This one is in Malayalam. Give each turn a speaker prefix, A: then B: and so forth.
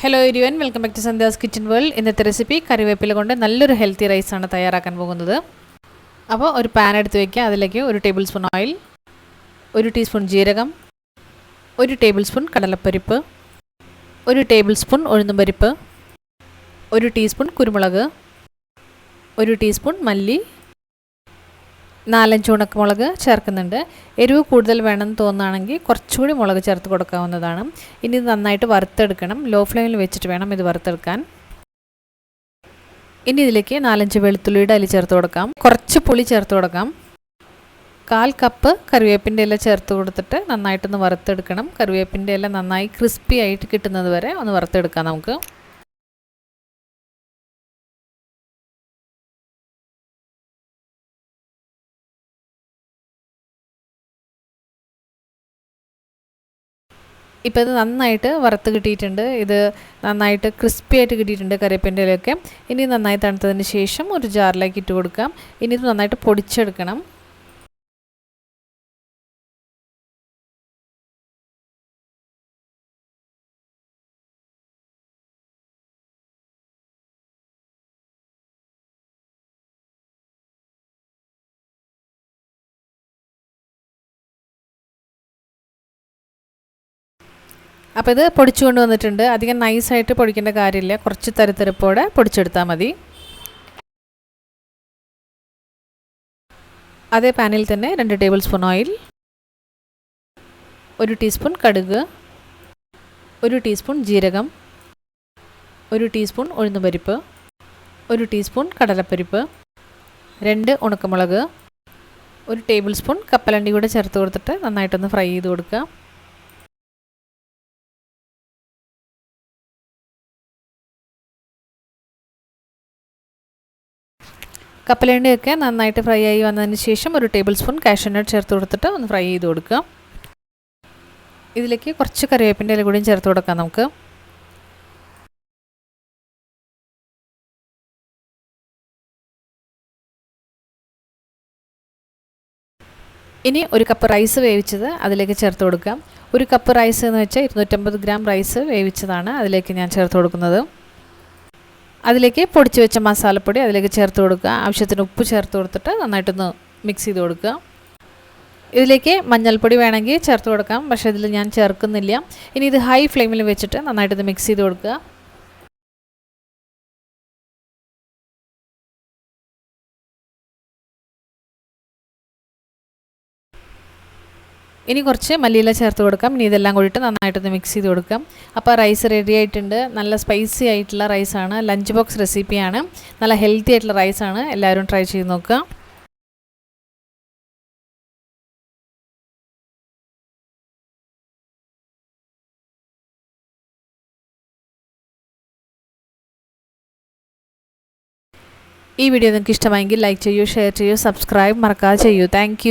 A: Hello everyone, welcome back to Sandhya's kitchen world. ഇന്നത്തെ റെസിപ്പി കറിവേപ്പില കൊണ്ട് നല്ലൊരു ഹെൽത്തി റൈസാണ് തയ്യാറാക്കാൻ പോകുന്നത്. അപ്പോൾ ഒരു പാൻ എടുത്ത് വയ്ക്കുക. അതിലേക്ക് 1 ടേബിൾ സ്പൂൺ ഓയിൽ, 1 ടീസ്പൂൺ ജീരകം, 1 ടേബിൾ സ്പൂൺ കടലപ്പരിപ്പ്, 1 ടേബിൾ സ്പൂൺ ഉഴുന്നുപരിപ്പ്, 1 ടീസ്പൂൺ കുരുമുളക്, 1 ടീസ്പൂൺ മല്ലി, 4-5 ഉണക്കമുളക് ചേർക്കുന്നുണ്ട്. എരിവ് കൂടുതൽ വേണമെന്ന് തോന്നുകയാണെങ്കിൽ കുറച്ചുകൂടി മുളക് ചേർത്ത് കൊടുക്കാവുന്നതാണ്. ഇനി ഇത് നന്നായിട്ട് വറുത്തെടുക്കണം. ലോ ഫ്ലെയിമിൽ വെച്ചിട്ട് വേണം ഇത് വറുത്തെടുക്കാൻ. ഇനി ഇതിലേക്ക് 4-5 വെളുത്തുള്ളിയുടെ അല്ലി ചേർത്ത് കൊടുക്കാം. കുറച്ച് പുളി ചേർത്ത് കൊടുക്കാം. 1/4 കപ്പ് കറിവേപ്പിൻ്റെ ഇല ചേർത്ത് കൊടുത്തിട്ട് നന്നായിട്ടൊന്ന് വറുത്തെടുക്കണം. കറിവേപ്പിൻ്റെ ഇല നന്നായി ക്രിസ്പി ആയിട്ട് കിട്ടുന്നത് വരെ ഒന്ന് വറുത്തെടുക്കാം നമുക്ക്. ഇപ്പോൾ ഇത് നന്നായിട്ട് വറുത്ത് കിട്ടിയിട്ടുണ്ട്. ഇത് നന്നായിട്ട് ക്രിസ്പി ആയിട്ട് കിട്ടിയിട്ടുണ്ട് കറിവേപ്പിൻ്റെ ഇലയൊക്കെ. ഇനി നന്നായി തണുത്തതിന് ശേഷം ഒരു ജാറിലേക്ക് ഇട്ട് കൊടുക്കാം. ഇനി ഇത് നന്നായിട്ട് പൊടിച്ചെടുക്കണം. അപ്പോൾ ഇത് പൊടിച്ചു കൊണ്ട് വന്നിട്ടുണ്ട്. അധികം നൈസായിട്ട് പൊടിക്കേണ്ട കാര്യമില്ല. കുറച്ച് തരിത്തരിപ്പോടെ പൊടിച്ചെടുത്താൽ മതി. അതേ പാനിൽ തന്നെ 2 ടേബിൾ സ്പൂൺ ഓയിൽ, 1 ടീസ്പൂൺ കടുക്, 1 ടീസ്പൂൺ ജീരകം, 1 ടീസ്പൂൺ ഉഴുന്നുപരിപ്പ്, 1 ടീസ്പൂൺ കടലപ്പരിപ്പ്, 2 ഉണക്കമുളക്, 1 ടേബിൾ സ്പൂൺ കപ്പലണ്ടി കൂടെ ചേർത്ത് കൊടുത്തിട്ട് നന്നായിട്ടൊന്ന് ഫ്രൈ ചെയ്ത് കൊടുക്കുക. കപ്പലണ്ടിയൊക്കെ നന്നായിട്ട് ഫ്രൈ ആയി വന്നതിന് ശേഷം 1 ടേബിൾ സ്പൂൺ കാഷ്യൂ നട്ട് ചേർത്ത് കൊടുത്തിട്ട് ഒന്ന് ഫ്രൈ ചെയ്ത് കൊടുക്കുക. ഇതിലേക്ക് കുറച്ച് കറിവേപ്പിൻ്റെ ഇല കൂടിയും ചേർത്ത് കൊടുക്കാം നമുക്ക്. ഇനി 1 കപ്പ് റൈസ് വേവിച്ചത് അതിലേക്ക് ചേർത്ത് കൊടുക്കാം. 1 കപ്പ് റൈസ് എന്ന് വെച്ചാൽ 250 ഗ്രാം റൈസ് വേവിച്ചതാണ് അതിലേക്ക് ഞാൻ ചേർത്ത് കൊടുക്കുന്നത്. അതിലേക്ക് പൊടിച്ച് വെച്ച മസാലപ്പൊടി അതിലേക്ക് ചേർത്ത് കൊടുക്കുക. ആവശ്യത്തിന് ഉപ്പ് ചേർത്ത് കൊടുത്തിട്ട് നന്നായിട്ടൊന്ന് മിക്സ് ചെയ്ത് കൊടുക്കുക. ഇതിലേക്ക് മഞ്ഞൾപ്പൊടി വേണമെങ്കിൽ ചേർത്ത് കൊടുക്കാം, പക്ഷേ ഇതിൽ ഞാൻ ചേർക്കുന്നില്ല. ഇനി ഇത് ഹൈ ഫ്ലെയിമിൽ വെച്ചിട്ട് നന്നായിട്ടൊന്ന് മിക്സ് ചെയ്ത് കൊടുക്കുക. ഇനി കുറച്ച് മല്ലിയില ചേർത്ത് കൊടുക്കാം. ഇനി ഇതെല്ലാം കൂടിയിട്ട് നന്നായിട്ടൊന്ന് മിക്സ് ചെയ്ത് കൊടുക്കാം. അപ്പോൾ റൈസ് റെഡി ആയിട്ടുണ്ട്. നല്ല സ്പൈസി ആയിട്ടുള്ള റൈസാണ്. ലഞ്ച് ബോക്സ് റെസിപ്പിയാണ്. നല്ല ഹെൽത്തി ആയിട്ടുള്ള റൈസാണ്. എല്ലാവരും ട്രൈ ചെയ്ത് നോക്കുക. ഈ വീഡിയോ നിങ്ങൾക്ക് ഇഷ്ടമായെങ്കിൽ ലൈക്ക് ചെയ്യൂ, ഷെയർ ചെയ്യൂ, സബ്സ്ക്രൈബ് മറക്കാതെ ചെയ്യൂ. താങ്ക്